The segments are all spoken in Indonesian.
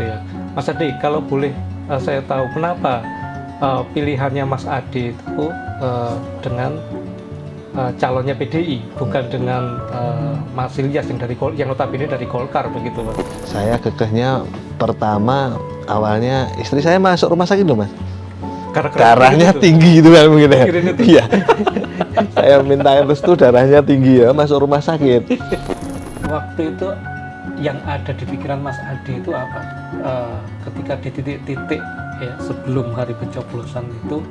begitu ya. Mas Adi, kalau boleh saya tahu kenapa pilihannya Mas Adi itu dengan calonnya PDI, bukan dengan Mas Ilyas yang notabene dari Golkar begitu, Mas? Saya kekehnya pertama awalnya istri saya masuk rumah sakit loh, Mas. Darahnya tinggi gitu kan mungkin ya. Iya. Saya minta restu darahnya tinggi ya, masuk rumah sakit. Waktu itu yang ada di pikiran Mas Adi itu apa? Ketika di titik-titik ya sebelum hari pencoblosan itu,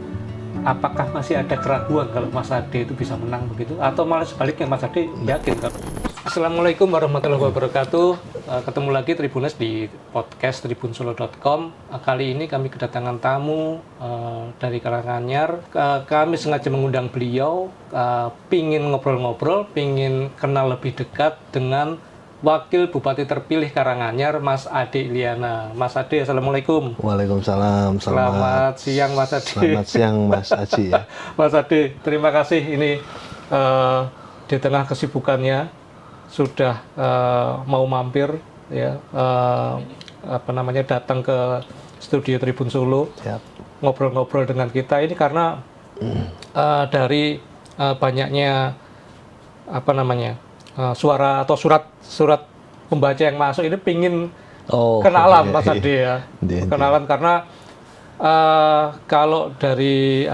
apakah masih ada keraguan kalau Mas Adi itu bisa menang begitu? Atau malah sebaliknya Mas Adi yakin kan? Assalamualaikum warahmatullahi wabarakatuh. Ketemu lagi Tribuners di podcast tribunsolo.com. Kali ini kami kedatangan tamu dari Karanganyar. Kami sengaja mengundang beliau, pingin ngobrol-ngobrol, pingin kenal lebih dekat dengan Wakil Bupati terpilih Karanganyar, Mas Ade Iliana. Mas Ade, Assalamualaikum. Waalaikumsalam. Selamat siang, Mas Ade. Selamat siang, Mas Aji ya. Mas Ade, terima kasih ini di tengah kesibukannya sudah mau mampir ya, datang ke studio Tribun Solo. Siap. Ngobrol-ngobrol dengan kita ini karena dari banyaknya suara atau surat pembaca yang masuk ini pingin kenalan, Mas Ade ya. Kenalan karena kalau dari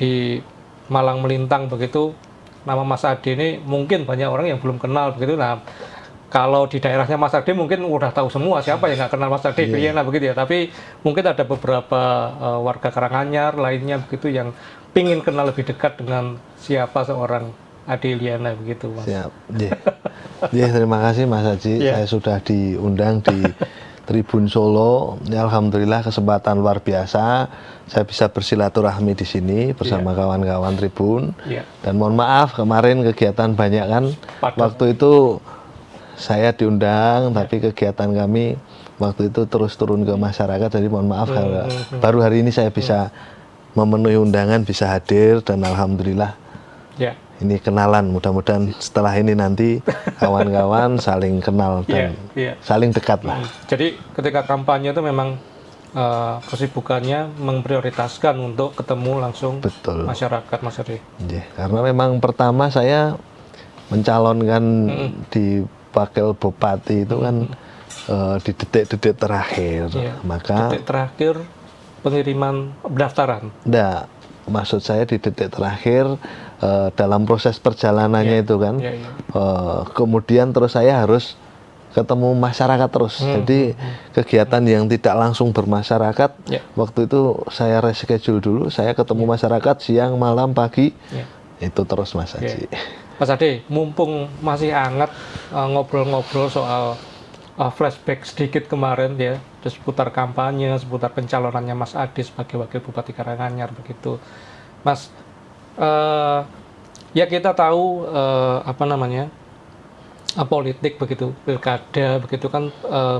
di Malang Melintang begitu, nama Mas Ade ini mungkin banyak orang yang belum kenal begitu. Nah, kalau di daerahnya Mas Ade mungkin udah tahu semua, siapa yang nggak kenal Mas Ade Iliana begitu ya. Tapi mungkin ada beberapa warga Karanganyar lainnya begitu yang pingin kenal lebih dekat dengan siapa seorang Ade Iliana begitu, Mas. Siap. Terima kasih Mas Haji. Saya sudah diundang di Tribun Solo. Ya, alhamdulillah kesempatan luar biasa. Saya bisa bersilaturahmi di sini bersama kawan-kawan Tribun. Dan mohon maaf kemarin kegiatan banyak kan. Waktu itu saya diundang, tapi kegiatan kami waktu itu terus turun ke masyarakat. Jadi mohon maaf baru hari ini saya bisa memenuhi undangan, bisa hadir dan alhamdulillah. Ini kenalan, mudah-mudahan setelah ini nanti kawan-kawan saling kenal dan saling dekat lah. Jadi ketika kampanye itu memang kesibukannya memprioritaskan untuk ketemu langsung masyarakat, Mas Ade. Karena memang pertama saya mencalonkan di Wakil Bupati itu kan di detik-detik terakhir. Maka detik terakhir pengiriman pendaftaran. Enggak, maksud saya di detik terakhir dalam proses perjalanannya itu kan. Kemudian terus saya harus ketemu masyarakat terus. Jadi kegiatan yang tidak langsung bermasyarakat, waktu itu saya reschedule dulu, saya ketemu masyarakat siang, malam, pagi, itu terus Mas Haji. Mas Ade, mumpung masih hangat ngobrol-ngobrol soal flashback sedikit kemarin ya, seputar kampanye, seputar pencalonannya Mas Ade sebagai Wakil Bupati Karanganyar begitu, Mas. Ya kita tahu politik begitu, pilkada begitu kan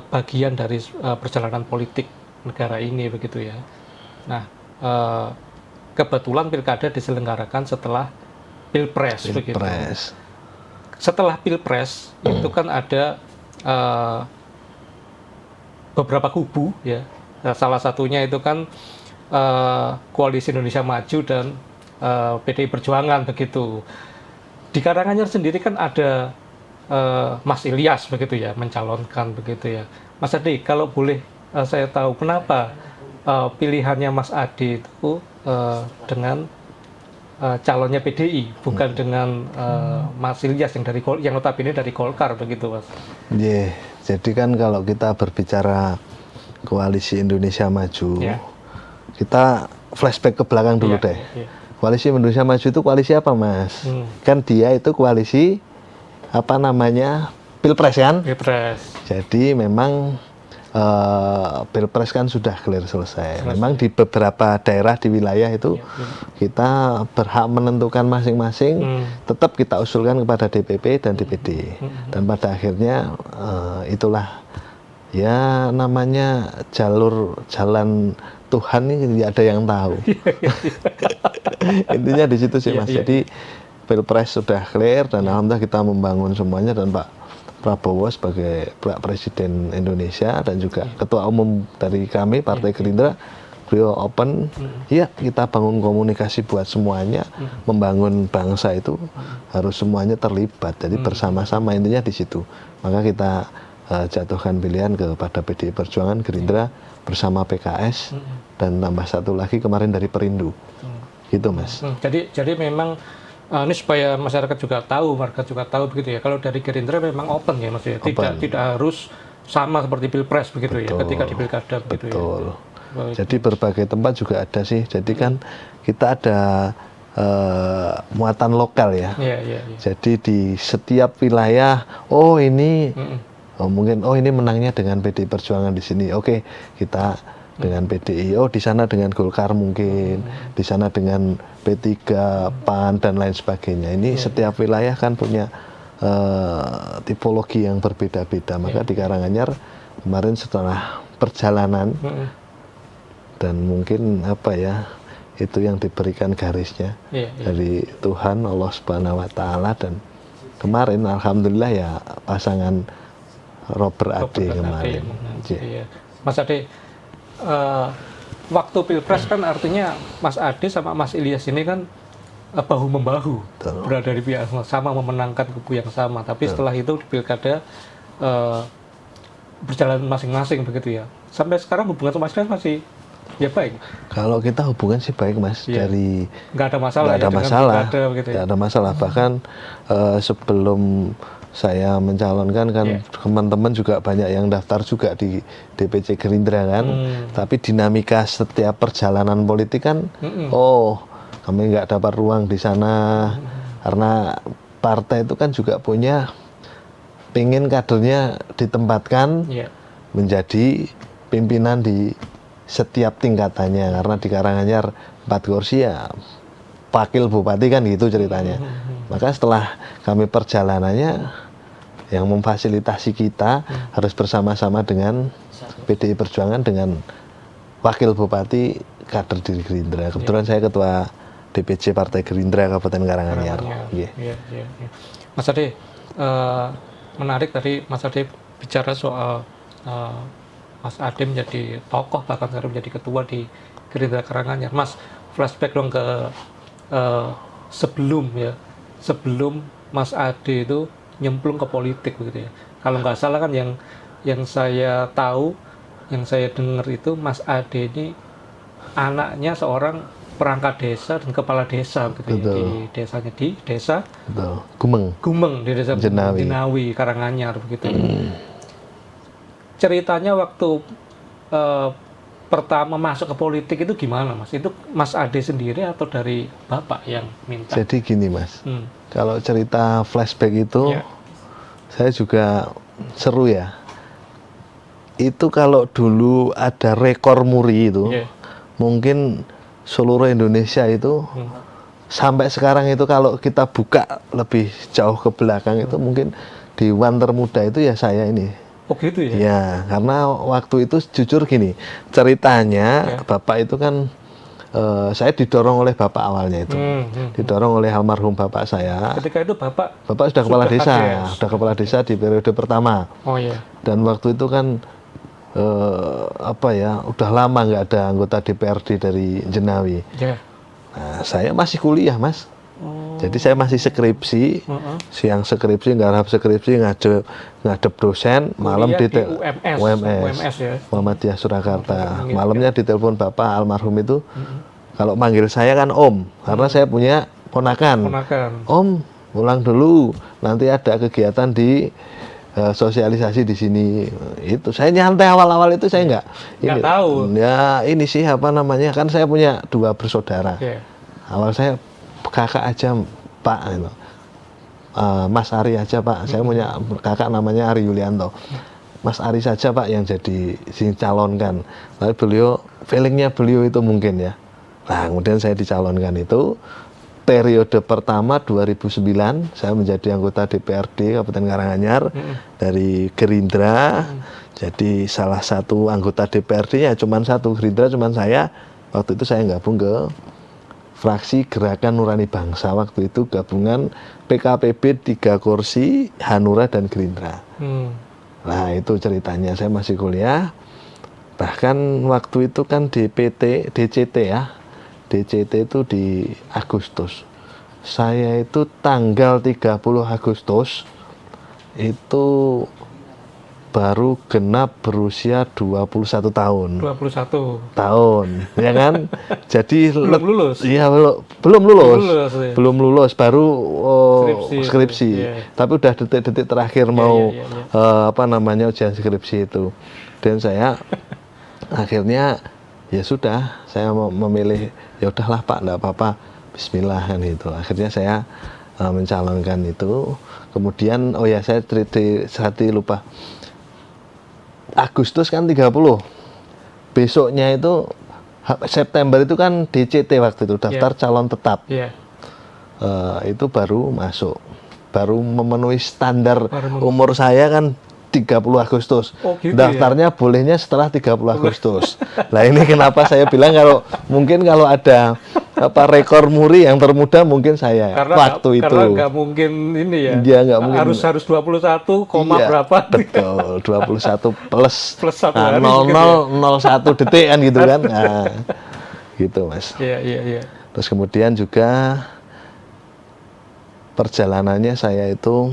bagian dari perjalanan politik negara ini begitu ya. Nah, kebetulan pilkada diselenggarakan setelah pilpres begitu. Setelah pilpres itu kan ada beberapa kubu ya. Salah satunya itu kan Koalisi Indonesia Maju dan PDI Perjuangan begitu. Di Karanganyar sendiri kan ada Mas Ilyas begitu ya, mencalonkan begitu ya. Mas Ade, kalau boleh saya tahu kenapa pilihannya Mas Ade itu dengan calonnya PDI, bukan dengan Mas Ilyas yang notabene dari Golkar begitu, Mas? Jadi kan kalau kita berbicara Koalisi Indonesia Maju, kita flashback ke belakang dulu deh. Koalisi Indonesia Maju itu koalisi apa, Mas? Kan dia itu koalisi Pilpres kan? Pilpres. Jadi memang Pilpres kan sudah clear selesai. Memang di beberapa daerah di wilayah itu kita berhak menentukan masing-masing, tetap kita usulkan kepada DPP dan DPD. Dan pada akhirnya itulah ya namanya jalan Tuhan ini tidak ada yang tahu. Intinya di situ sih Mas. Jadi Pilpres sudah clear dan alhamdulillah kita membangun semuanya dan Pak Prabowo sebagai Presiden Indonesia dan juga Ketua Umum dari kami Partai Gerindra, beliau open, ya kita bangun komunikasi buat semuanya, membangun bangsa itu harus semuanya terlibat, jadi bersama-sama intinya di situ. Maka kita jatuhkan pilihan kepada PDI Perjuangan, Gerindra bersama PKS dan tambah satu lagi kemarin dari Perindo, gitu Mas. Jadi memang ini supaya masyarakat juga tahu, warga juga tahu begitu ya. Kalau dari Gerindra memang open ya Mas ya, tidak harus sama seperti Pilpres begitu. Betul. Ya, ketika di Pilkada begitu. Betul. Ya. Jadi berbagai tempat juga ada sih. Jadi kan kita ada muatan lokal ya. Jadi di setiap wilayah, ini mungkin ini menangnya dengan PDI Perjuangan di sini. Oke, kita dengan PDI. Di sana dengan Golkar mungkin, di sana dengan P3, PAN dan lain sebagainya. Ini setiap wilayah kan punya tipologi yang berbeda-beda. Maka di Karanganyar kemarin setelah perjalanan dan mungkin itu yang diberikan garisnya dari Tuhan Allah Subhanahu Wa Taala, dan kemarin alhamdulillah ya pasangan Robert Ade kemarin. Mas Ade, waktu Pilpres kan artinya Mas Ade sama Mas Ilyas ini kan bahu membahu, berada di pihak sama, memenangkan kubu yang sama. Tapi setelah itu di Pilkada berjalan masing-masing begitu ya. Sampai sekarang hubungan sama Mas Ilyas masih ya baik. Kalau kita hubungan sih baik Mas, dari nggak ada masalah, nggak ada masalah. Bahkan sebelum saya mencalonkan kan teman-teman juga banyak yang daftar juga di DPC Gerindra kan. Tapi dinamika setiap perjalanan politik kan, kami nggak dapat ruang di sana karena partai itu kan juga punya pengen kadernya ditempatkan menjadi pimpinan di setiap tingkatannya, karena di Karanganyar 4 kursi ya wakil bupati kan gitu ceritanya. Maka setelah kami perjalanannya yang memfasilitasi kita harus bersama-sama dengan PDI Perjuangan dengan wakil bupati kader di Gerindra. Kebetulan saya ketua DPC Partai Gerindra Kabupaten Karanganyar. Mas Ade, menarik tadi Mas Ade bicara soal Mas Ade menjadi tokoh, bahkan sekarang menjadi ketua di Gerindra Karanganyar. Mas, flashback dong ke sebelum Mas Ade itu nyemplung ke politik begitu ya. Kalau nggak salah kan yang saya tahu, yang saya dengar itu Mas Ade ini anaknya seorang perangkat desa dan kepala desa begitu ya, di desanya di desa Gumeng di desa Jenawi Karanganyar begitu. Ceritanya waktu pertama masuk ke politik itu gimana Mas? Itu Mas Ade sendiri atau dari Bapak yang minta? Jadi gini Mas, kalau cerita flashback itu saya juga seru ya. Itu kalau dulu ada rekor muri itu, mungkin seluruh Indonesia itu sampai sekarang itu kalau kita buka lebih jauh ke belakang itu mungkin Dewan termuda itu ya saya ini. Oh gitu ya? Ya, karena waktu itu jujur gini, ceritanya Bapak itu kan, saya didorong oleh Bapak awalnya itu. Didorong oleh almarhum Bapak saya. Ketika itu Bapak sudah kepala desa, sudah kepala desa di periode pertama. Oh iya. Dan waktu itu kan, udah lama nggak ada anggota DPRD dari Jenawi. Nah, saya masih kuliah Mas. Jadi saya masih skripsi, siang skripsi, garap skripsi, ngadep dosen, malam di UMS ya? Muhammadiyah Surakarta. Malamnya ditelepon Bapak almarhum itu, kalau manggil saya kan Om, karena saya punya ponakan. Om, pulang dulu, nanti ada kegiatan di sosialisasi di sini. Itu saya nyantai awal-awal itu, saya nggak tahu. Ya ini sih kan saya punya 2 bersaudara. Awal saya kakak aja Pak, Mas Ari aja Pak, saya punya kakak namanya Ari Yulianto, Mas Ari saja Pak yang jadi calonkan. Lalu feelingnya beliau itu mungkin ya. Nah kemudian saya dicalonkan itu, periode pertama 2009 saya menjadi anggota DPRD Kabupaten Karanganyar dari Gerindra. Jadi salah satu anggota DPRD-nya cuma satu, Gerindra cuma saya. Waktu itu saya gabung ke fraksi Gerakan Nurani Bangsa. Waktu itu gabungan PKPB 3 kursi, Hanura dan Gerindra. Nah itu ceritanya, saya masih kuliah. Bahkan waktu itu kan DCT ya, DCT itu di Agustus. Saya itu tanggal 30 Agustus itu baru genap berusia 21 tahun. 21 tahun, ya kan? Jadi belum lulus. Iya, belum lulus. Ya. Belum lulus, baru skripsi. Yeah. Tapi udah detik-detik terakhir mau ujian skripsi itu. Dan saya akhirnya ya sudah, saya memilih ya udahlah Pak, enggak apa-apa. Bismillah kan itu. Akhirnya saya mencalonkan itu. Kemudian saya lupa. Agustus kan 30. Besoknya itu September itu kan DCT waktu itu, daftar calon tetap. Itu baru masuk. Baru memenuhi standar umur saya kan 30 Agustus. Gitu, daftarnya bolehnya setelah 30 Agustus. Nah, ini kenapa saya bilang kalau ada rekor muri yang termuda mungkin saya waktu itu. Karena nggak mungkin ini ya. Dia nggak mungkin. Harus 21, berapa? Betul, 21 plus 1 hari 0001 detik kan gitu kan. Nah, gitu Mas. Iya. Terus kemudian juga perjalanannya saya itu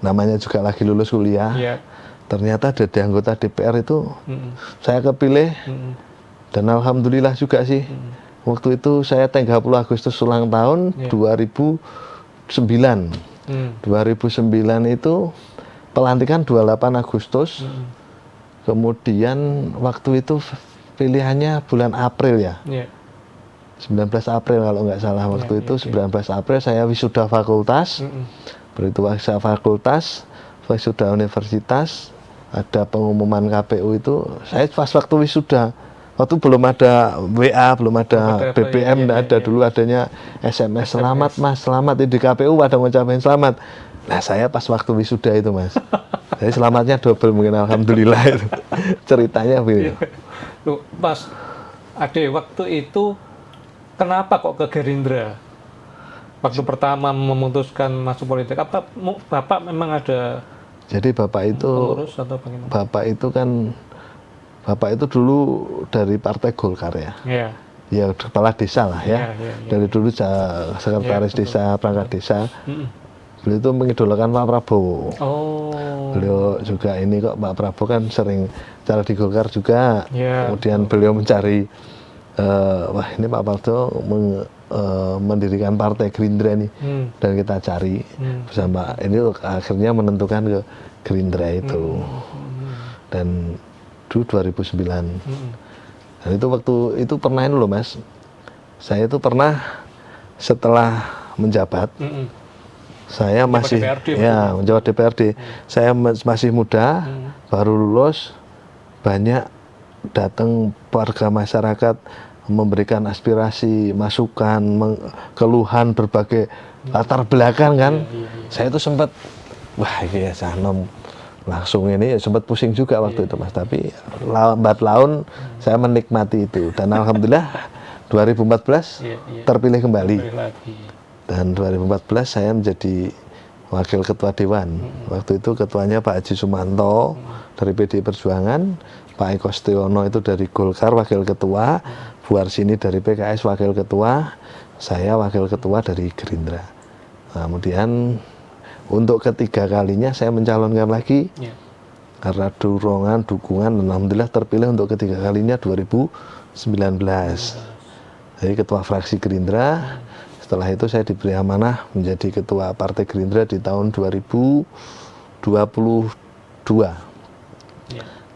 namanya juga lagi lulus kuliah. Ternyata ada anggota DPR itu saya kepilih dan alhamdulillah juga sih. Waktu itu saya 30 Agustus ulang tahun 2009. 2009 itu pelantikan 28 Agustus. Kemudian waktu itu pilihannya bulan April ya. 19 April kalau nggak salah waktu itu. 19 April saya wisuda fakultas. Begitu wisuda universitas, ada pengumuman KPU itu. Saya pas waktu wisuda. Waktu belum ada WA, belum ada BBM, enggak ada. Dulu adanya SMS, selamat Mas, selamat. Di KPU pada ngucapin selamat. Nah, saya pas waktu wisuda itu Mas. Jadi selamatnya double mungkin, alhamdulillah itu. Ceritanya begitu. Loh, Mas Ade, waktu itu kenapa kok ke Gerindra? Waktu pertama memutuskan masuk politik, apa Bapak memang ada? Jadi Bapak itu pengurus atau bagaimana? Bapak itu dulu dari Partai Golkar ya. Ya kepala desa lah ya. Dari dulu sekretaris desa, perangkat desa. Beliau itu mengidolakan Pak Prabowo. Beliau juga ini kok, Pak Prabowo kan sering cara di Golkar juga. Kemudian beliau mencari wah ini Pak Prabowo mendirikan Partai Gerindra nih, dan kita cari bersama. Ini akhirnya menentukan ke Gerindra itu. Dan 2009. Dan itu waktu itu pernah ini loh Mas. Saya itu pernah setelah menjabat, saya masih menjabat DPRD. Saya masih muda, baru lulus, banyak datang warga masyarakat memberikan aspirasi, masukan, keluhan berbagai latar belakang kan. Saya itu sempat wah ini ya Sanom langsung ini sempat pusing juga waktu itu Mas, tapi lambat laun saya menikmati itu dan alhamdulillah 2014 terpilih kembali. Dan 2014 saya menjadi wakil ketua dewan. Waktu itu ketuanya Pak Haji Sumanto dari PDI Perjuangan, Pak Eko Stiono itu dari Golkar wakil ketua, Bu Arsini dari PKS wakil ketua, saya wakil ketua dari Gerindra. Nah, kemudian untuk ketiga kalinya saya mencalonkan lagi karena dorongan, dukungan, alhamdulillah terpilih untuk ketiga kalinya 2019. Jadi ketua fraksi Gerindra. Setelah itu saya diberi amanah menjadi ketua Partai Gerindra di tahun 2022.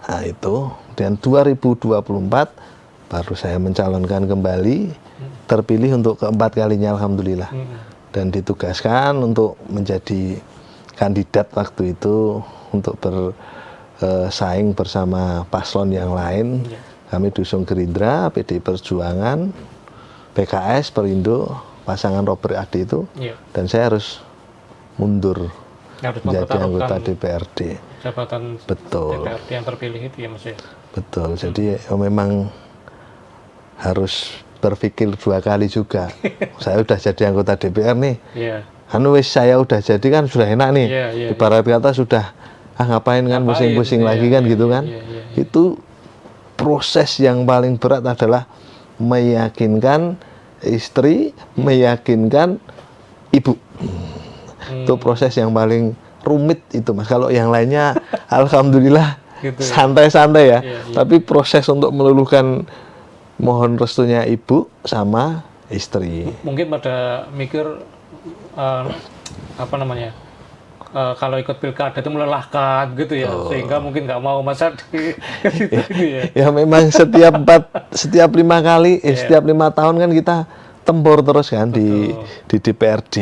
Nah itu, dan 2024 baru saya mencalonkan kembali, terpilih untuk keempat kalinya alhamdulillah. Dan ditugaskan untuk menjadi kandidat waktu itu untuk bersaing bersama paslon yang lain. Kami diusung Gerindra, PDI Perjuangan, PKS, Perindo, pasangan Robert Ade itu, dan saya harus mundur menjadi anggota DPRD. Jabatan betul. DPRD yang terpilih itu ya Mas ya? Betul, jadi memang harus berpikir 2 kali juga. Saya udah jadi anggota DPR nih. Iya. Wis saya udah jadi kan sudah enak nih. Iya. Ibarat kata sudah ngapain kan pusing-pusing lagi kan gitu kan. Itu proses yang paling berat adalah meyakinkan istri, meyakinkan ibu. Itu proses yang paling rumit itu Mas. Kalau yang lainnya alhamdulillah Gitu. santai-santai ya. Tapi proses untuk meluluhkan mohon restunya ibu sama istri. Mungkin pada mikir apa namanya? Kalau ikut pilkada itu melelahkan gitu ya, sehingga mungkin nggak mau Mas Adi gitu ya. Ya memang setiap 5 kali, setiap 5 tahun kan kita tempur terus kan di DPRD.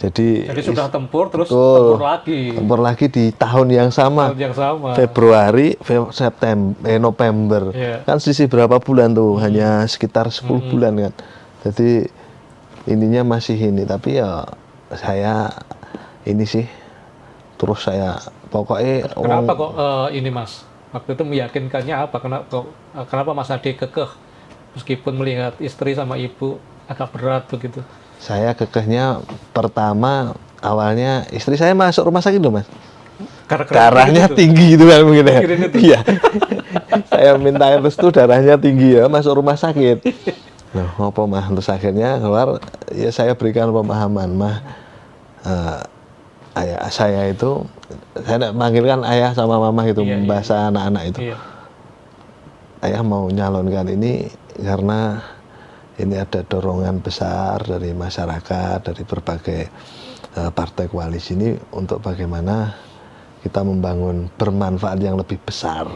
Jadi sudah tempur terus tempur lagi di tahun yang sama. Februari, September, November. Kan selisih berapa bulan tuh? Hanya sekitar 10 bulan kan. Jadi ininya masih ini, tapi ya saya ini sih terus saya pokoknya kenapa kok ini Mas waktu itu meyakinkannya apa, kenapa Mas Adi kekeh meskipun melihat istri sama ibu agak berat begitu? Saya kekehnya pertama awalnya istri saya masuk rumah sakit loh Mas, darahnya gitu. Tinggi gitu kan mungkin ya. Iya. Saya minta restu darahnya tinggi ya, masuk rumah sakit. Nah apa mah, terus akhirnya keluar ya saya berikan pemahaman mah. Ayah saya itu, saya manggilkan ayah sama mama gitu, bahasa anak-anak itu. Ayah mau nyalonkan ini karena ini ada dorongan besar dari masyarakat, dari berbagai partai koalisi ini untuk bagaimana kita membangun bermanfaat yang lebih besar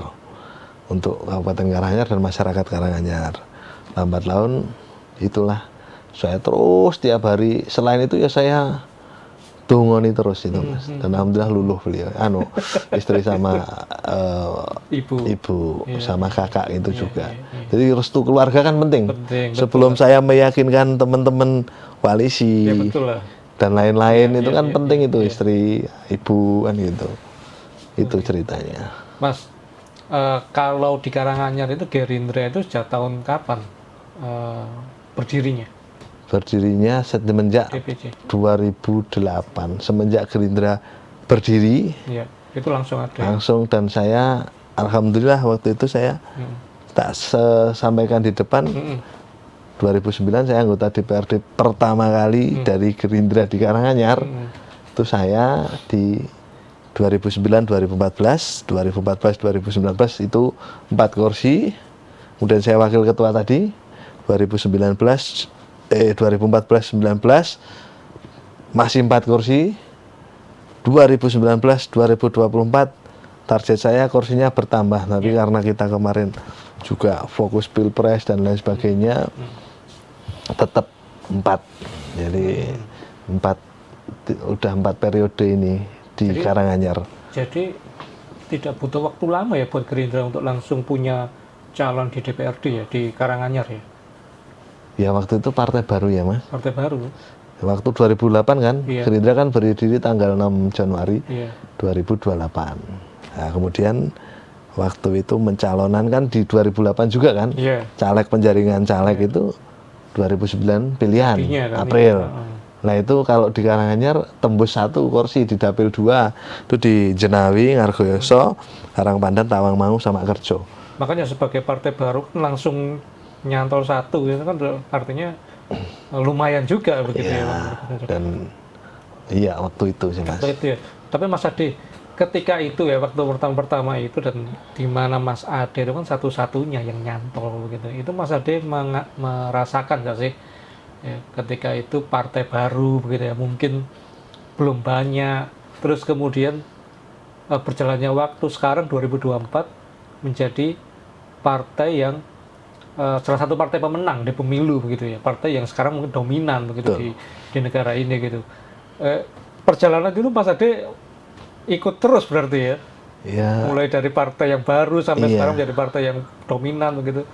untuk Kabupaten Karanganyar dan masyarakat Karanganyar. Lambat laun itulah saya terus tiap hari, selain itu ya saya dungoni terus itu Mas, dan alhamdulillah luluh beliau, istri sama ibu sama kakak itu juga. Jadi restu keluarga kan penting. Sebelum saya meyakinkan teman-teman koalisi dan lain-lain itu kan penting itu istri, ibu kan gitu. Itu ceritanya. Mas, kalau di Karanganyar itu Gerindra itu sejak tahun kapan berdirinya? Berdirinya semenjak 2008, semenjak Gerindra berdiri, itu langsung ada. Langsung, dan saya alhamdulillah waktu itu saya tak sampaikan di depan. 2009 saya anggota DPRD pertama kali dari Gerindra di Karanganyar. Itu saya di 2009, 2014, 2019 itu 4 kursi. Kemudian saya wakil ketua tadi 2014-19 masih 4 kursi. 2019-2024 target saya kursinya bertambah, tapi karena kita kemarin juga fokus pilpres dan lain sebagainya, tetap 4. Jadi 4 periode ini di Karanganyar. Jadi tidak butuh waktu lama ya buat Gerindra untuk langsung punya calon di DPRD ya di Karanganyar ya? Ya waktu itu partai baru ya Mas. Partai baru. Waktu 2008 kan, Gerindra kan berdiri tanggal 6 Januari 2028. Nah kemudian waktu itu mencalonan kan di 2008 juga kan, caleg penjaringan caleg itu 2009 pilihan April. Nah itu kalau di Karanganyar tembus 1 kursi di Dapil 2 itu di Jenawi, Ngargoyoso, Karangpandan, Tawangmangu sama Kerjo. Makanya sebagai partai baru kan langsung nyantol 1 itu kan artinya lumayan juga begitu ya. Dan iya waktu itu sih Mas. Waktu itu ya. Tapi Mas Adi, ketika itu ya waktu pertama itu dan di mana Mas Adi itu kan satu-satunya yang nyantol begitu. Itu Mas Adi merasakan nggak sih ya, ketika itu partai baru begitu ya, mungkin belum banyak, terus kemudian berjalannya waktu sekarang 2024 menjadi partai yang salah satu partai pemenang di pemilu begitu ya, partai yang sekarang mungkin dominan begitu di negara ini gitu. Perjalanan itu Mas Ade ikut terus berarti ya? Mulai dari partai yang baru sampai sekarang menjadi partai yang dominan begitu.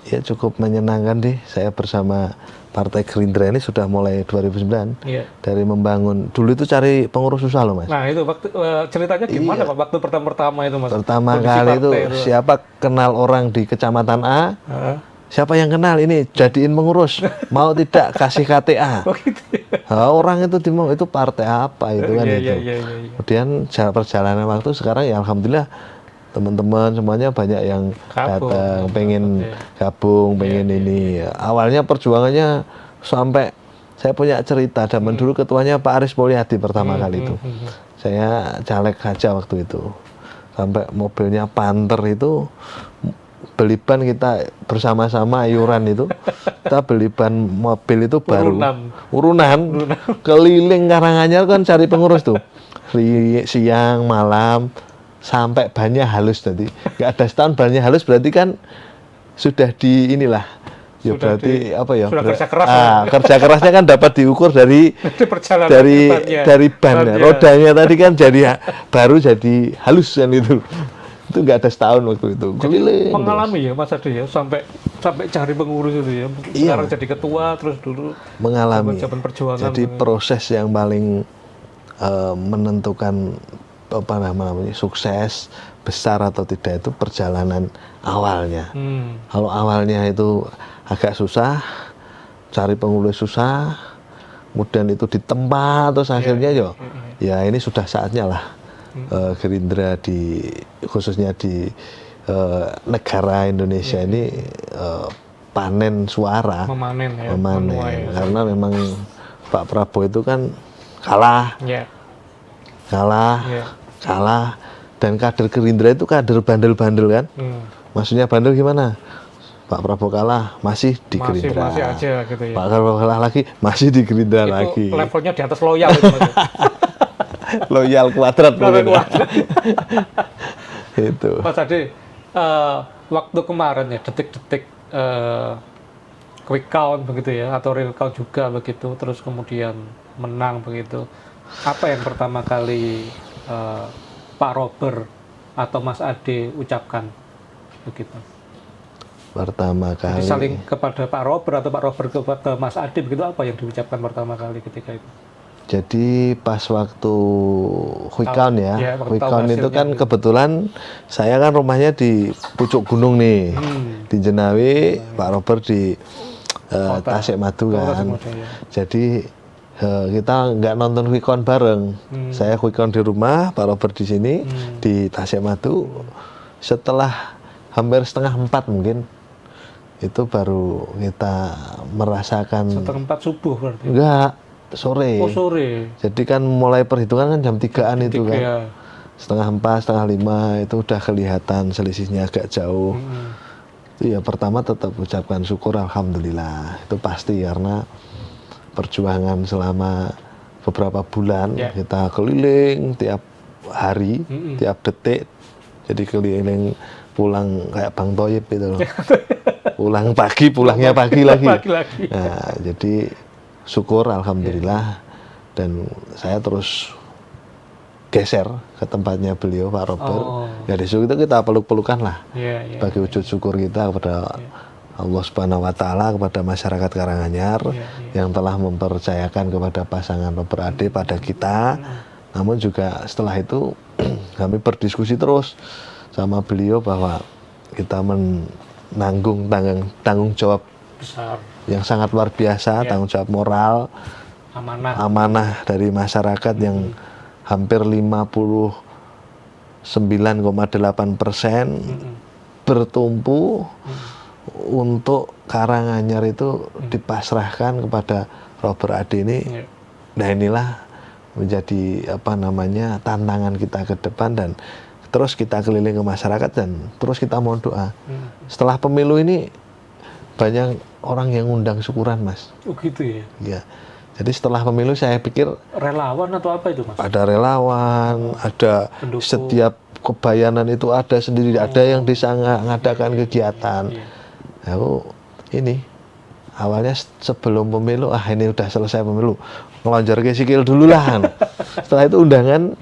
Ya cukup menyenangkan deh, saya bersama Partai Gerindra ini sudah mulai 2009 dari membangun, dulu itu cari pengurus susah loh Mas. Nah itu waktu ceritanya gimana Pak waktu pertama itu Mas? Pertama kali itu siapa kenal orang di Kecamatan A, siapa yang kenal ini jadiin pengurus, mau tidak kasih KTA. Oh gitu ya. Nah, orang itu itu partai apa itu kan Iya, itu. iya, iya, iya. Kemudian perjalanan waktu sekarang ya alhamdulillah teman-teman semuanya banyak yang Gabung. datang, pengen Oke. gabung, pengen ini. Awalnya perjuangannya sampai saya punya cerita zaman dulu ketuanya Pak Aris Mulyadi pertama kali itu. Saya caleg saja waktu itu. Sampai mobilnya Panther itu beli ban kita bersama-sama iuran itu. Kita beli ban mobil itu baru urunan keliling Karanganyar kan cari pengurus tuh. Siang, malam sampai bannya halus tadi. Nggak ada setahun bannya halus berarti kan sudah di inilah. Ya Sudah berarti apa ya? sudah kerja keras. Kerja kerasnya kan dapat diukur dari Perjalanan dari ban. Rodanya tadi kan baru jadi halus kan itu. Itu nggak ada setahun waktu itu. Keliling. Mengalami ya Mas Ade ya sampai cari pengurus itu ya. Sekarang jadi ketua terus dulu mengalami. zaman perjuangan. Jadi proses yang paling menentukan apa namanya sukses besar atau tidak itu perjalanan awalnya. Kalau awalnya itu agak susah, cari pengurus susah, kemudian itu ditempa terus akhirnya ya ini sudah saatnya lah Gerindra khususnya di negara Indonesia ini panen suara, memanen karena memang Pak Prabowo itu kan kalah dan kader Gerindra itu kader bandel-bandel kan. Maksudnya bandel gimana? Pak Prabowo kalah masih di Gerindra. Masih aja gitu ya. Pak Prabowo kalah lagi masih di Gerindra itu lagi. Levelnya di atas loyal itu Mas. Loyal kuadrat. Itu. Mas Ade, waktu kemarin ya detik-detik quick count begitu ya atau real count juga begitu terus kemudian menang begitu. Apa yang pertama kali Pak Robert atau Mas Ade ucapkan begitu? Pertama kali. Jadi saling kepada Pak Robert atau Pak Robert kepada Mas Ade begitu apa yang diucapkan pertama kali ketika itu? Jadi pas waktu quick count ya, quick count itu kan gitu. kebetulan saya kan rumahnya di pucuk gunung nih, di Jenawi, Pak Robert di Tasikmadu kan. Jadi kita nggak nonton quick count bareng. Saya quick count di rumah, Pak Robert di sini di Tasikmadu. Setelah hampir 3:30 mungkin itu baru kita merasakan. 3:30 subuh berarti? Enggak, sore. Oh sore. Jadi kan mulai perhitungan kan jam 3-an itu kan. Ya. 4:30, 4:30 itu udah kelihatan selisihnya agak jauh. Itu ya pertama tetap ucapkan syukur alhamdulillah. Itu pasti karena perjuangan selama beberapa bulan kita keliling tiap hari, tiap detik. Jadi keliling pulang kayak Bang Toyib itu loh. Pulang pagi, pulangnya pagi lagi. Nah, jadi syukur alhamdulillah dan saya terus geser ke tempatnya beliau Pak Robert. Ya di situ kita peluk-pelukan lah. Bagi wujud syukur kita kepada Allah Subhanahu wa taala, kepada masyarakat Karanganyar yang telah mempercayakan kepada pasangan Robert Ade pada kita. Namun juga setelah itu kami berdiskusi terus sama beliau bahwa kita menanggung tanggung jawab besar yang sangat luar biasa, tanggung jawab moral, amanah dari masyarakat yang hampir 59,8% bertumpu untuk Karanganyar itu dipasrahkan kepada Robert Ade ini. Nah inilah menjadi tantangan kita ke depan dan terus kita keliling ke masyarakat dan terus kita mohon doa. Setelah pemilu ini banyak orang yang undang syukuran Mas. Oh gitu ya? Iya. Jadi setelah pemilu saya pikir relawan atau apa itu Mas? Ada relawan, ada pendukung. Setiap kebayanan itu ada sendiri, ada yang bisa ngadakan kegiatan. Aku ini awalnya sebelum pemilu, ini udah selesai pemilu, ngelonjor ke sikil dulu lah. Setelah itu undangan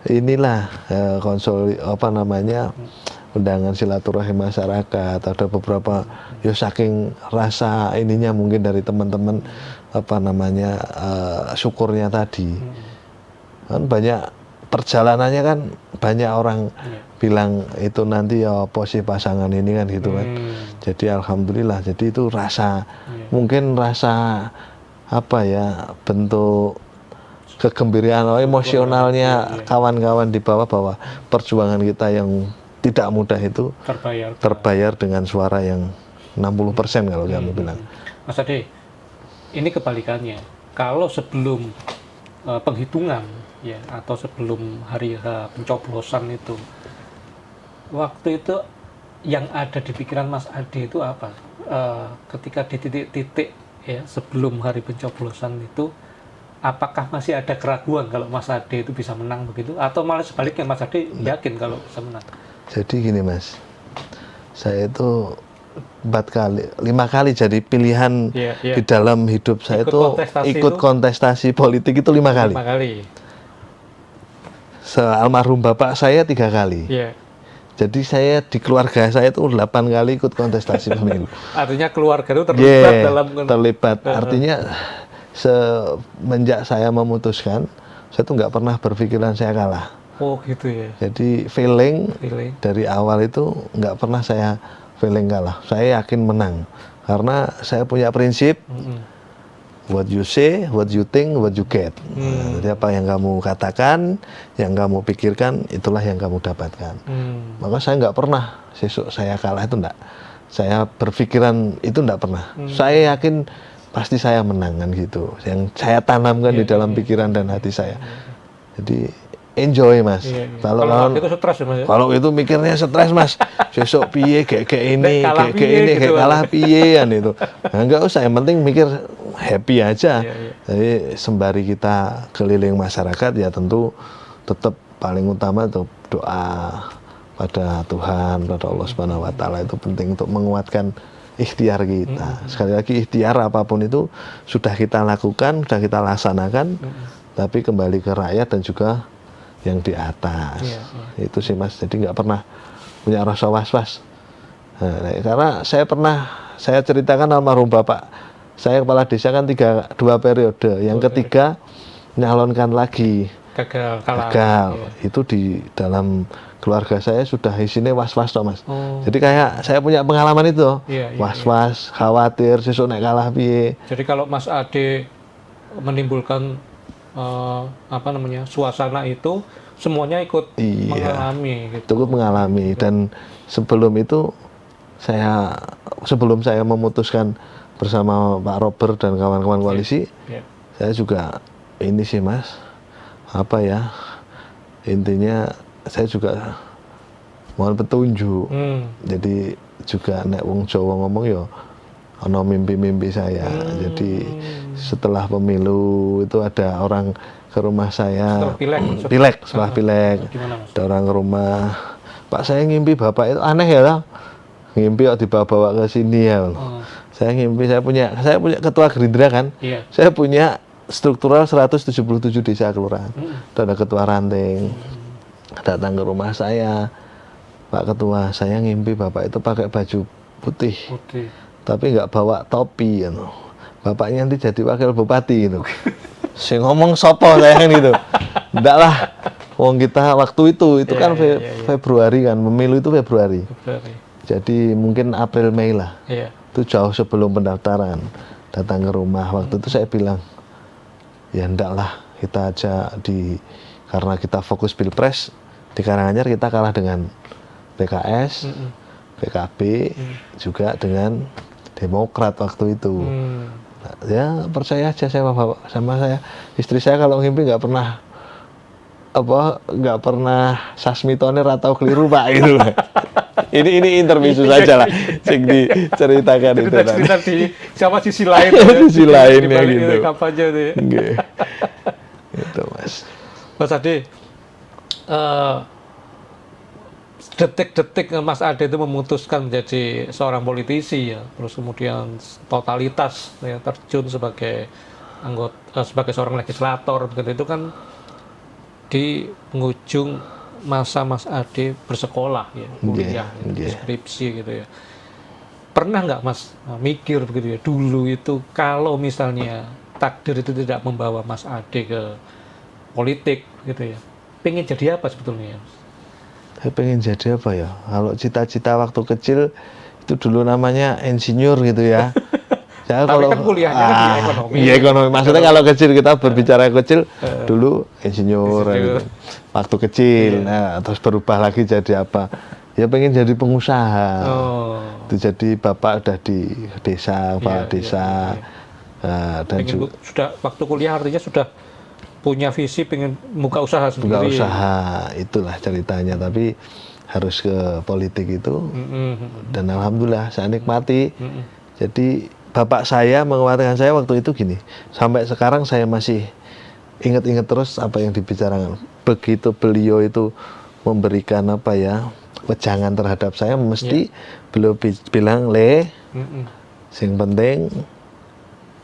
inilah undangan silaturahim masyarakat, ada beberapa saking rasa ininya mungkin dari teman-teman syukurnya tadi kan banyak perjalanannya kan banyak orang bilang itu nanti ya apa sih pasangan ini kan gitu kan. Jadi alhamdulillah, jadi itu rasa mungkin rasa apa ya, bentuk kegembiraan emosionalnya kawan-kawan di bawah bahwa perjuangan kita yang tidak mudah itu terbayar dengan suara yang 60% kalau kami bilang. Mas Ade, ini kebalikannya. Kalau sebelum penghitungan ya atau sebelum hari pencoblosan itu, waktu itu yang ada di pikiran Mas Ade itu apa? Ketika di titik-titik ya sebelum hari pencoblosan itu, apakah masih ada keraguan kalau Mas Ade itu bisa menang begitu? Atau malah sebaliknya Mas Ade yakin kalau bisa menang? Jadi gini Mas, saya itu 5 kali jadi pilihan di dalam hidup saya ikut kontestasi politik itu 5 kali. 5 kali. Almarhum bapak saya 3 kali. Jadi saya di keluarga saya itu 8 kali ikut kontestasi pemilu. Artinya keluarga itu terlibat dalam terlibat. Artinya semenjak saya memutuskan, saya tuh nggak pernah berpikiran saya kalah. Oh gitu ya. Jadi feeling dari awal itu nggak pernah saya feeling kalah. Saya yakin menang karena saya punya prinsip what you say, what you think, what you get. Jadi apa yang kamu katakan, yang kamu pikirkan, itulah yang kamu dapatkan. Maka saya nggak pernah sesuk saya kalah itu enggak. Saya berpikiran itu enggak pernah. Saya yakin pasti saya menang kan gitu. Yang saya tanamkan di dalam pikiran dan hati saya. Jadi enjoy Mas. Kalau itu stres ya Mas ya? Kalau itu mikirnya stres Mas. Sesuk piye kayak ini, kayak kalah piye kan itu. Nah, enggak usah, yang penting mikir happy aja. Jadi sembari kita keliling masyarakat ya tentu tetap paling utama itu doa pada Tuhan, pada Allah Subhanahu wa taala, itu penting untuk menguatkan ikhtiar kita. Sekali lagi ikhtiar apapun itu sudah kita lakukan, sudah kita laksanakan, tapi kembali ke rakyat dan juga yang di atas. Itu sih Mas, jadi nggak pernah punya rasa was-was. Nah, karena saya ceritakan almarhum bapak saya kepala desa kan 2 periode, yang ketiga nyalonkan lagi gagal. Itu di dalam keluarga saya sudah isinya was-was toh Mas. Jadi kayak saya punya pengalaman itu, was-was, khawatir sesuk nek kalah piye. Jadi kalau Mas Ade menimbulkan suasana itu, semuanya ikut mengalami gitu. Ikut mengalami. Dan sebelum itu sebelum saya memutuskan bersama Pak Robert dan kawan-kawan koalisi, saya juga ini sih Mas, intinya saya juga mohon petunjuk. Jadi juga nek wong Jawa ngomong ya ana mimpi-mimpi saya. Jadi setelah pemilu itu ada orang ke rumah saya, setelah pileg, ada orang ke rumah, Pak saya ngimpi Bapak itu aneh ya lah, ngimpi kok dibawa-bawa ke sini ya. Saya ngimpi, saya punya ketua Gerindra kan, saya punya struktural 177 desa kelurahan, ada ketua ranting, datang ke rumah saya, Pak Ketua, saya ngimpi Bapak itu pakai baju putih. Tapi nggak bawa topi, you know. Bapaknya nanti jadi wakil bupati gitu. Saya ngomong sopo saya kan gitu. Enggak lah, wong kita waktu itu kan Februari kan, pemilu itu Februari. Jadi mungkin April Mei lah. Itu jauh sebelum pendaftaran. Datang ke rumah, waktu itu saya bilang, ya enggak lah, kita aja karena kita fokus Pilpres, di Karanganyar kita kalah dengan PKS, PKB, juga dengan Demokrat waktu itu. Nah, ya percaya aja sama saya. Istri saya kalau ngimpi nggak pernah sasmitone atau keliru Pak gitu. ini intermezzo saja lah, sing diceritakan itu. Cerita di sama sisi lain. Sisi lainnya gitu. Kampanye itu ya. Gitu Mas. Mas Ade, detik-detik Mas Ade itu memutuskan menjadi seorang politisi ya, terus kemudian totalitas ya, terjun sebagai sebagai seorang legislator begitu, itu kan di penghujung masa Mas Ade bersekolah ya, kuliah, skripsi gitu ya. Pernah nggak Mas mikir begitu ya, dulu itu kalau misalnya takdir itu tidak membawa Mas Ade ke politik gitu ya, pengen jadi apa sebetulnya? Saya pengen jadi apa ya? Kalau cita-cita waktu kecil itu dulu namanya insinyur gitu ya. Saya Tapi kalau kan kuliahnya kan di ekonomi. Iya ekonomi. Maksudnya kalau kecil kita berbicara kecil dulu insinyur gitu. Waktu kecil. Nah, terus berubah lagi jadi apa? Ya pengen jadi pengusaha. Itu jadi bapak udah di desa, kepala desa. Nah, dan sudah waktu kuliah artinya sudah punya visi pengen buka usaha sendiri. Buka usaha, itulah ceritanya. Tapi harus ke politik itu. Dan alhamdulillah saya nikmati. Jadi bapak saya menguatkan saya waktu itu gini, sampai sekarang saya masih ingat-ingat terus apa yang dibicarakan. Begitu beliau itu memberikan apa ya, wejangan terhadap saya, mesti beliau bilang, Le, sing penting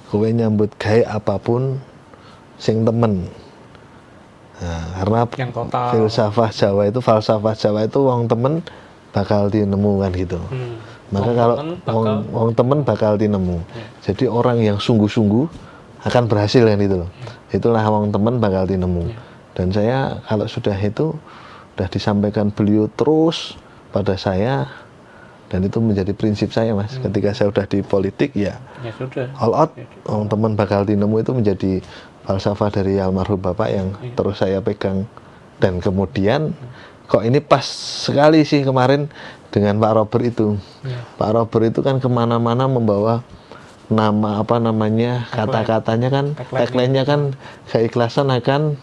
kowe nyambut gawe apapun sing temen. Nah, karena falsafah Jawa itu wong temen bakal dinemukan gitu. Maka kalau wong temen bakal dinemu. Jadi orang yang sungguh-sungguh akan berhasil kan itu loh. Itulah wong temen bakal dinemu. Dan saya kalau sudah itu sudah disampaikan beliau terus pada saya, dan itu menjadi prinsip saya Mas. Ketika saya sudah di politik ya sudah. All out wong temen bakal dinemu itu menjadi falsafah dari almarhum Bapak yang terus saya pegang. Dan kemudian kok ini pas sekali sih kemarin dengan Pak Robert itu. Pak Robert itu kan kemana-mana membawa nama apa namanya, kata-katanya kan, tagline-nya kan keikhlasan akan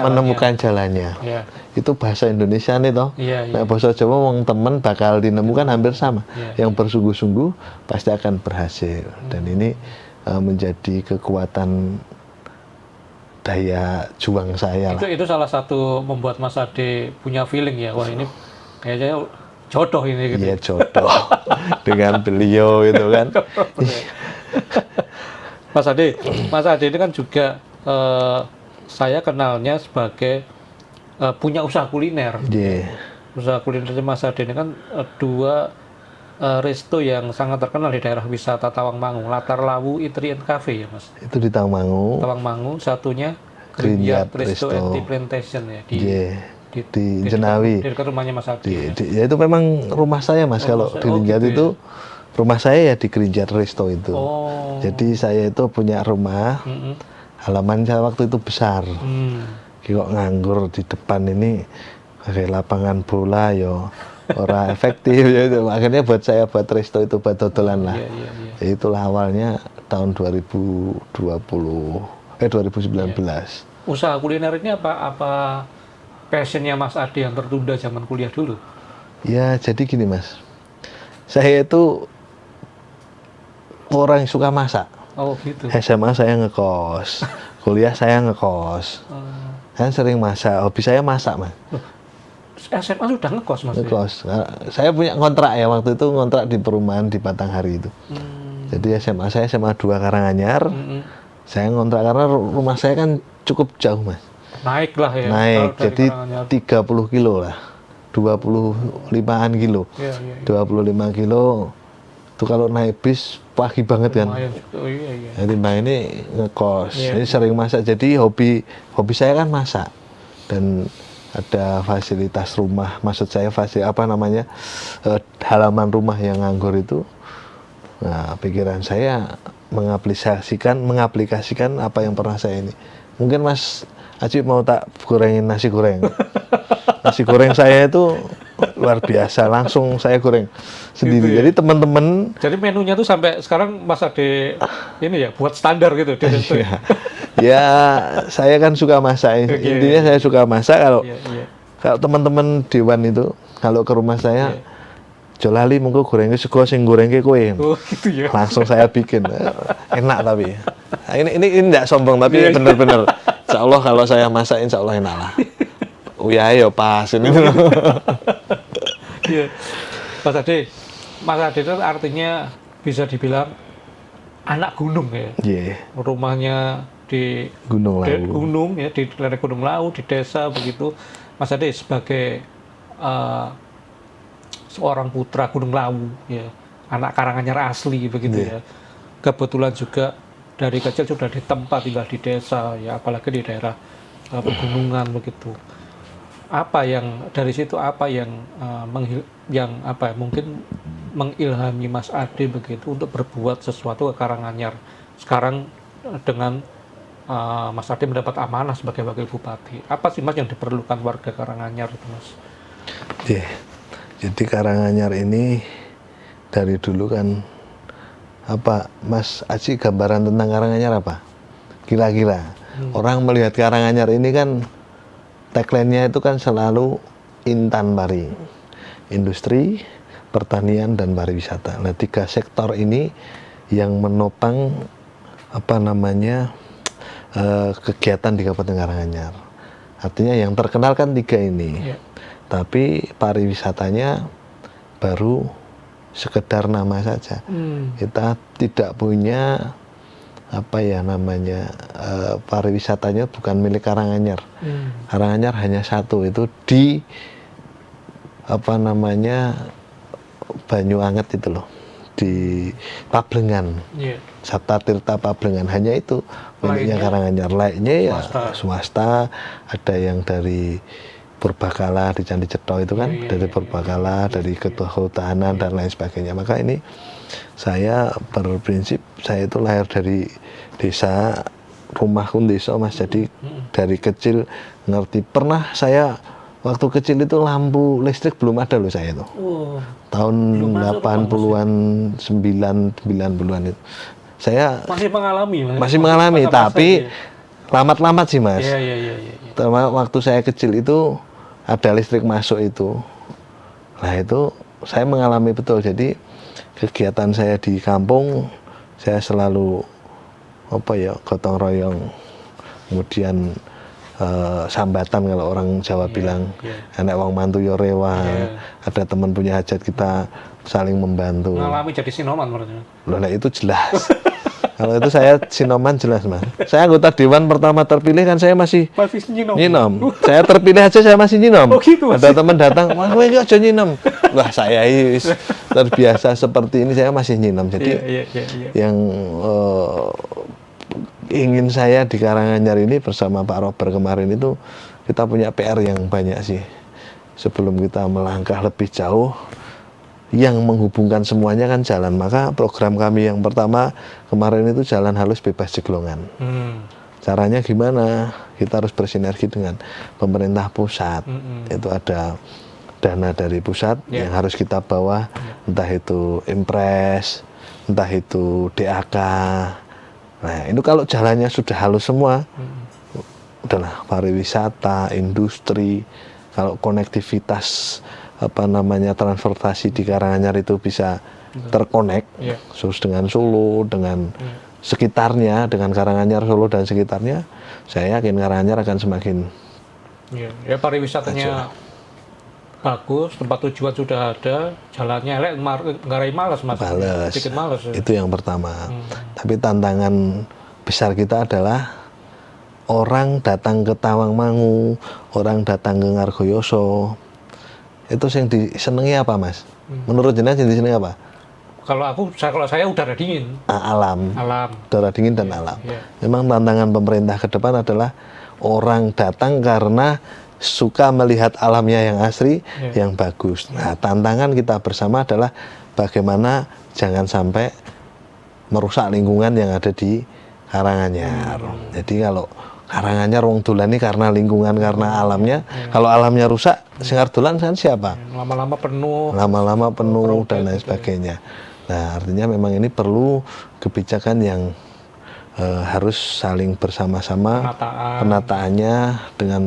menemukan jalannya. Itu bahasa Indonesia nih toh. Nah, bahasa Jawa wong temen bakal dinemukan hampir sama. Yang bersungguh-sungguh pasti akan berhasil. Dan ini menjadi kekuatan daya juang saya lah. Itu salah satu membuat Mas Ade punya feeling ya, wah ini kayaknya jodoh ini gitu. Iya jodoh dengan beliau itu kan. Mas Ade ini kan juga saya kenalnya sebagai punya usaha kuliner. Usaha kuliner Mas Ade ini kan dua resto yang sangat terkenal di daerah wisata Tawangmangu, Latar Lawu Eatery and Cafe ya Mas. Itu di Tawangmangu, satunya Green Resto and Tea Plantation ya di Jenawi. Di dekat rumahnya Mas Ade. Ya itu memang rumah saya Mas. Kalau di Green itu rumah saya ya di Green Resto itu. Jadi saya itu punya rumah. Halaman saya waktu itu besar. Kok nganggur di depan ini kayak lapangan bola yo. Orang efektif ya itu. Akhirnya buat resto itu buat dodolan lah. Ya, itulah awalnya tahun 2019. Usaha kuliner ini apa passionnya Mas Ade yang tertunda zaman kuliah dulu? Ya jadi gini Mas, saya itu orang yang suka masak. Oh gitu. SMA saya ngekos, kuliah saya ngekos. Saya sering masak, hobi saya masak Mas. SMA sudah ngekos Mas? Ngekos. Saya punya kontrak ya, waktu itu ngontrak di perumahan di Batanghari itu. Jadi SMA saya SMA 2 Karanganyar. Saya ngontrak karena rumah saya kan cukup jauh Mas. Naik lah ya. Naik, jadi 30 kilo lah. 25-an kilo. 25 kilo. Itu kalau naik bis pagi banget kan. Jadi mbak ini ngekos. Jadi sering masak. Jadi hobi saya kan masak. Dan ada fasilitas rumah, maksud saya halaman rumah yang nganggur itu. Nah, pikiran saya mengaplikasikan apa yang pernah saya ini. Mungkin Mas Aji mau tak gorengin nasi goreng. Nasi goreng saya itu luar biasa, langsung saya goreng sendiri. Gitu ya? Jadi teman-teman. Jadi menunya tuh sampai sekarang Mas Ade ini ya buat standar gitu. Ya, saya kan suka masak. Intinya saya suka masak. Kalau teman-teman dewan itu kalau ke rumah saya, Jolali monggo gorengke sego sing gorengke kowe. Oh, gitu ya. Langsung saya bikin. Enak tapi. Nah, ini enggak sombong tapi benar-benar. Insyaallah kalau saya masak insyaallah enak lah. Ya ayo pas ini. Iya. Mas Ade itu artinya bisa dibilang anak gunung ya. Rumahnya di Gunung ya, di lereng Gunung Lawu, di desa begitu. Mas Ade sebagai seorang putra Gunung Lawu ya, anak Karanganyar asli begitu ya. Kebetulan juga dari kecil sudah ditempa tinggal di desa ya, apalagi di daerah pegunungan begitu. Apa yang dari situ mungkin mengilhami Mas Ade begitu untuk berbuat sesuatu ke Karanganyar. Sekarang dengan Mas Ade mendapat amanah sebagai wakil bupati. Apa sih Mas yang diperlukan warga Karanganyar itu Mas? Jadi Karanganyar ini dari dulu kan apa Mas Aji, gambaran tentang Karanganyar apa? Kira-kira orang melihat Karanganyar ini kan tagline-nya itu kan selalu Intan Pari, industri, pertanian dan pariwisata. Nah, 3 sektor ini yang menopang kegiatan di Kabupaten Karanganyar. Artinya yang terkenal kan 3 ini. Tapi pariwisatanya baru sekedar nama saja. Kita tidak punya pariwisatanya bukan milik Karanganyar. Karanganyar hanya satu, itu di Banyu Anget itu loh, di Pablengan. Sabta Tirta Pablengan, hanya itu miliknya Karanganyar. Lainnya ya swasta, ada yang dari Purbakala di Candi Cetho itu kan, dari Purbakala, dari Kehutanan dan lain sebagainya. Maka ini saya berprinsip, saya itu lahir dari desa, rumahku desa Mas, jadi dari kecil ngerti. Pernah saya waktu kecil itu lampu listrik belum ada loh saya itu. Tahun 80-an, 90-an itu. Saya masih mengalami tapi lambat-lambat sih Mas. Waktu saya kecil itu ada listrik masuk itu. Nah itu saya mengalami betul. Jadi kegiatan saya di kampung, saya selalu gotong royong, kemudian sambatan kalau orang Jawa bilang, anak wong mantu yo rewang, ada teman punya hajat kita saling membantu. Mengalami jadi sinoman berarti. Loh, nah itu jelas. Kalau itu saya sinoman jelas Mas. Saya anggota dewan pertama terpilih kan saya masih nyinom. Saya terpilih aja saya masih nyinom. Ada teman datang, "Wah, kowe iki aja nyinom." Wah, saya terbiasa seperti ini, saya masih nyinom. Jadi yang ingin saya di Karanganyar ini bersama Pak Robert kemarin itu, kita punya PR yang banyak sih. Sebelum kita melangkah lebih jauh, yang menghubungkan semuanya kan jalan. Maka program kami yang pertama kemarin itu jalan halus bebas jeglongan. Caranya gimana? Kita harus bersinergi dengan pemerintah pusat. Itu ada dana dari pusat yang harus kita bawa, entah itu Impres, entah itu DAK. Nah, itu kalau jalannya sudah halus semua, adalah pariwisata, industri, kalau konektivitas transportasi di Karanganyar itu bisa terkonek, terus dengan Solo, dengan sekitarnya, dengan Karanganyar, Solo dan sekitarnya, saya yakin Karanganyar akan semakin pariwisatanya bagus, tempat tujuan sudah ada, jalannya elek, ngarai malas Mas. Sedikit malas. Itu yang pertama. Tapi tantangan besar kita adalah orang datang ke Tawangmangu, orang datang ke Ngargoyoso. Itu yang disenangi apa Mas? Menurut jenengan yang disenangi apa? Kalau saya udara dingin. Alam. Udara dingin dan alam. Memang tantangan pemerintah ke depan adalah orang datang karena suka melihat alamnya yang asri, yang bagus. Nah, tantangan kita bersama adalah bagaimana jangan sampai merusak lingkungan yang ada di Karanganyar. Jadi kalau Karanganyar wong dolani karena lingkungan, karena alamnya. Kalau alamnya rusak, sing arep dolan kan siapa? Lama-lama penuh dan lain sebagainya. Nah, artinya memang ini perlu kebijakan yang harus saling bersama-sama, penataannya dengan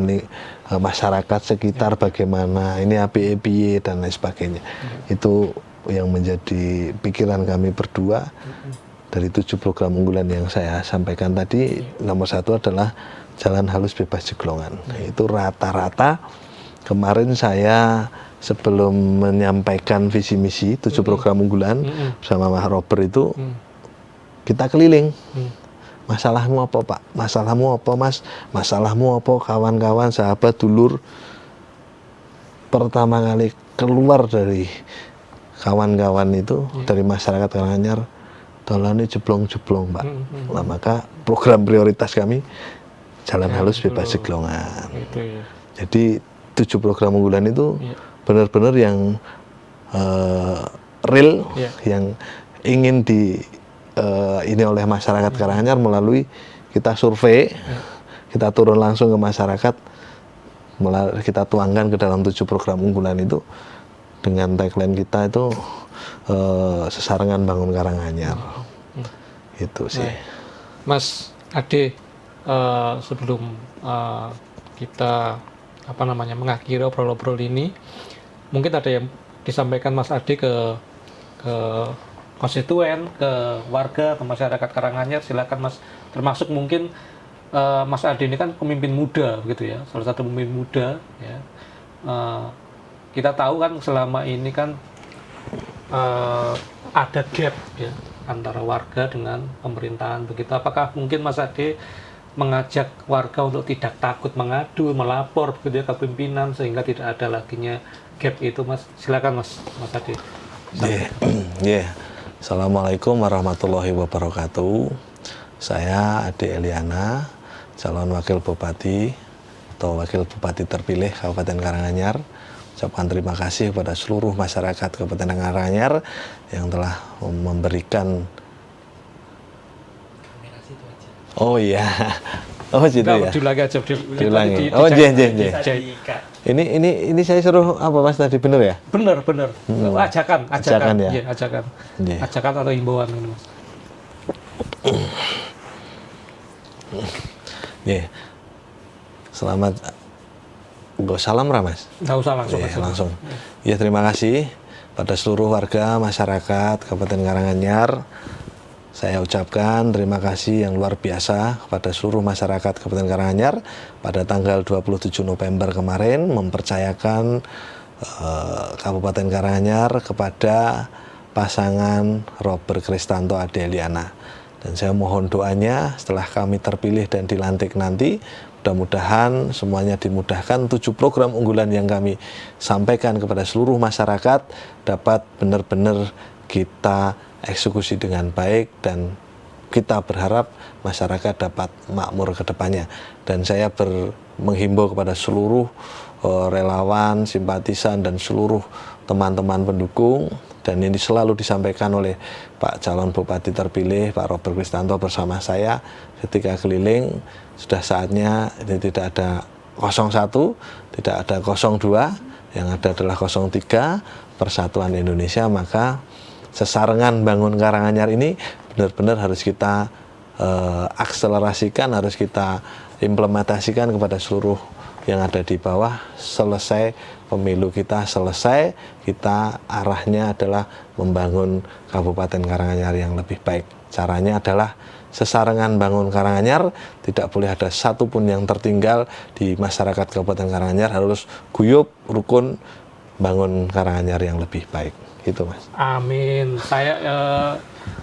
masyarakat sekitar, bagaimana ini APEPY dan lain sebagainya. Itu yang menjadi pikiran kami berdua. Dari 7 program unggulan yang saya sampaikan tadi, nomor 1 adalah jalan halus bebas jeglongan. Itu rata-rata kemarin saya sebelum menyampaikan visi misi 7 program unggulan bersama Mas Robert itu, kita keliling. Masalahmu apa Pak? Masalahmu apa Mas? Masalahmu apa kawan-kawan, sahabat, dulur? Pertama kali keluar dari kawan-kawan itu, dari masyarakat Karanganyar, dolane jeblong-jeblong Pak. Nah, maka program prioritas kami jalan halus bebas ceglongan. Itu ya. Jadi 7 program unggulan itu Iya. benar-benar yang real, Iya. yang ingin ini oleh masyarakat Karanganyar melalui kita survei, kita turun langsung ke masyarakat, kita tuangkan ke dalam 7 program unggulan itu dengan tagline kita itu sesarengan bangun Karanganyar. Itu sih. Mas Ade, sebelum kita mengakhiri obrol-obrol ini, mungkin ada yang disampaikan Mas Ade ke konstituen, ke warga, ke masyarakat Karanganyar, silakan Mas. Termasuk mungkin Mas Ade ini kan pemimpin muda, begitu ya, salah satu pemimpin muda. Ya. Kita tahu kan selama ini kan ada gap ya antara warga dengan pemerintahan, begitu. Apakah mungkin Mas Ade mengajak warga untuk tidak takut mengadu, melapor begitu ya ke pimpinan sehingga tidak ada laginya gap itu, Mas? Silakan Mas Ade. Assalamualaikum warahmatullahi wabarakatuh. Saya Ade Eliana, calon wakil bupati atau wakil bupati terpilih Kabupaten Karanganyar. Ucapkan terima kasih kepada seluruh masyarakat Kabupaten Karanganyar yang telah memberikan. Oh iya, oh gitu ya. Diulangi aja, diulangi. Oh iya. Ini saya suruh apa Mas tadi, bener ya? Bener. Ajakan ya. Iya, ajakan. Yeah. Ajakan atau himbauan ini, Mas. Selamat. Gak salam Mas? Nggak usah langsung. Langsung. Ya, terima kasih pada seluruh warga masyarakat Kabupaten Karanganyar. Saya ucapkan terima kasih yang luar biasa kepada seluruh masyarakat Kabupaten Karanganyar pada tanggal 27 November kemarin mempercayakan Kabupaten Karanganyar kepada pasangan Robert Kristanto Ade Eliana. Dan saya mohon doanya setelah kami terpilih dan dilantik nanti, mudah-mudahan semuanya dimudahkan. 7 program unggulan yang kami sampaikan kepada seluruh masyarakat dapat benar-benar kita eksekusi dengan baik, dan kita berharap masyarakat dapat makmur ke depannya. Dan saya menghimbau kepada seluruh relawan, simpatisan, dan seluruh teman-teman pendukung, dan ini selalu disampaikan oleh Pak calon bupati terpilih Pak Robert Kristanto bersama saya ketika keliling, sudah saatnya ini tidak ada 01, tidak ada 02, yang ada adalah 03, Persatuan Indonesia. Maka sesarengan bangun Karanganyar ini benar-benar harus kita akselerasikan, harus kita implementasikan kepada seluruh yang ada di bawah. Selesai pemilu kita selesai, kita arahnya adalah membangun Kabupaten Karanganyar yang lebih baik. Caranya adalah sesarengan bangun Karanganyar, tidak boleh ada satupun yang tertinggal di masyarakat Kabupaten Karanganyar, harus guyup, rukun, bangun Karanganyar yang lebih baik. Itu Mas. Amin.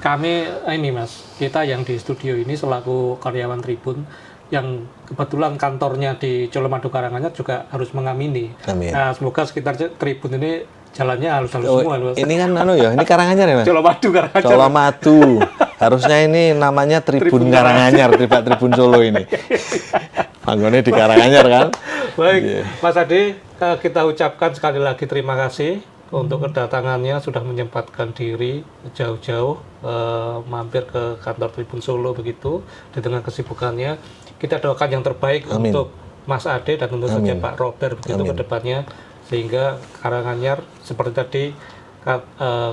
Kami ini Mas, kita yang di studio ini selaku karyawan Tribun yang kebetulan kantornya di Colomadu Karanganyar juga harus mengamini. Amin. Nah, semoga sekitar Tribun ini jalannya halus-halus semua, Mas. Ini kan ini Karanganyar ya Mas? Colomadu Karanganyar. Colomadu. Harusnya ini namanya Tribun Karanganyar, tidak Tribun Solo ini. Manggonnya di Karanganyar kan? Baik, Mas Ade, kita ucapkan sekali lagi terima kasih untuk kedatangannya, sudah menyempatkan diri jauh-jauh mampir ke kantor Tribun Solo begitu, di tengah kesibukannya. Kita doakan yang terbaik untuk Mas Ade dan tentu saja Pak Robert begitu ke depannya, sehingga Karanganyar seperti tadi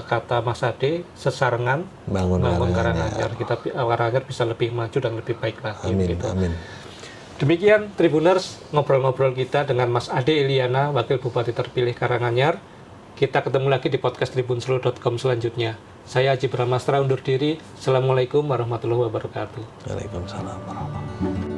kata Mas Ade, sesarengan bangun Karanganyar. Karanganyar bisa lebih maju dan lebih baik lagi. Begitu. Amin. Demikian Tribuners, ngobrol-ngobrol kita dengan Mas Ade Eliana, Wakil Bupati terpilih Karanganyar. Kita ketemu lagi di podcast tribunsolo.com selanjutnya. Saya Haji Bramastra undur diri. Assalamualaikum warahmatullahi wabarakatuh. Waalaikumsalam warahmatullahi wabarakatuh.